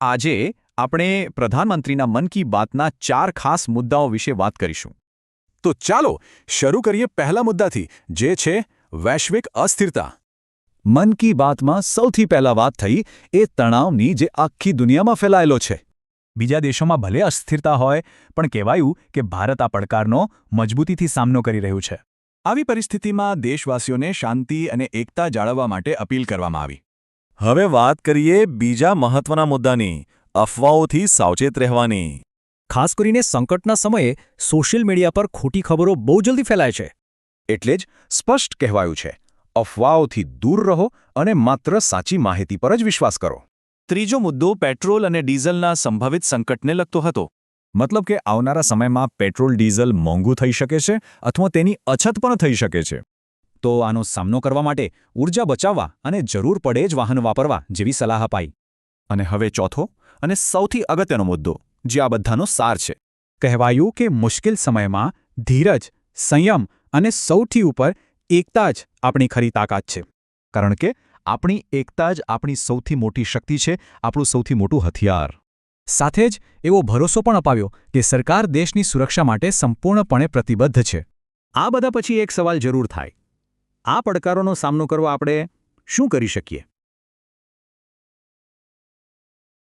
આજે આપણે પ્રધાનમંત્રીના મન કી બાતના 4 ખાસ મુદ્દાઓ વિશે વાત કરીશું. તો ચાલો શરૂ કરીએ પહેલા મુદ્દાથી, જે છે વૈશ્વિક અસ્થિરતા. મન કી બાતમાં સૌથી પહેલા વાત થઈ એ તણાવની જે આખી દુનિયામાં ફેલાયેલો છે. બીજા દેશોમાં ભલે અસ્થિરતા હોય, પણ કહેવાયું કે ભારત આ પડકારનો મજબૂતીથી સામનો કરી રહ્યું છે. આવી પરિસ્થિતિમાં દેશવાસીઓને શાંતિ અને એકતા જાળવવા માટે અપીલ કરવામાં આવી. હવે વાત કરીએ બીજા મહત્વના મુદ્દાની, અફવાઓથી સાવચેત રહેવાની. ખાસ કરીને સંકટના સમયે સોશિયલ મીડિયા પર ખોટી ખબરો બહુ જલ્દી ફેલાય છે. એટલે જ સ્પષ્ટ કહેવાયું છે, અફવાઓથી દૂર રહો અને માત્ર સાચી માહિતી પર જ વિશ્વાસ કરો. ત્રીજો મુદ્દો પેટ્રોલ અને ડીઝલના સંભવિત સંકટને લગતો હતો. મતલબ કે આવનારા સમયમાં પેટ્રોલ ડીઝલ મોંઘું થઈ શકે છે અથવા તેની અછત પણ થઈ શકે છે. તો આનો સામનો કરવા માટે ઊર્જા બચાવવા અને જરૂર પડે જ વાહન વાપરવા જેવી સલાહ અપાઈ. અને હવે ચોથો અને સૌથી અગત્યનો મુદ્દો, જે આ બધાનો સાર છે. કહેવાયું કે મુશ્કેલ સમયમાં ધીરજ, સંયમ અને સૌથી ઉપર એકતા જ આપણી ખરી તાકાત છે. કારણ કે આપણી એકતા જ આપણી સૌથી મોટી શક્તિ છે, આપણું સૌથી મોટું હથિયાર. સાથે જ એવો ભરોસો પણ અપાવ્યો કે સરકાર દેશની સુરક્ષા માટે સંપૂર્ણપણે પ્રતિબદ્ધ છે. આ બધા પછી એક સવાલ જરૂર થાય. આ પડકારોનો સામનો કરવા આપણે શું કરી શકીએ?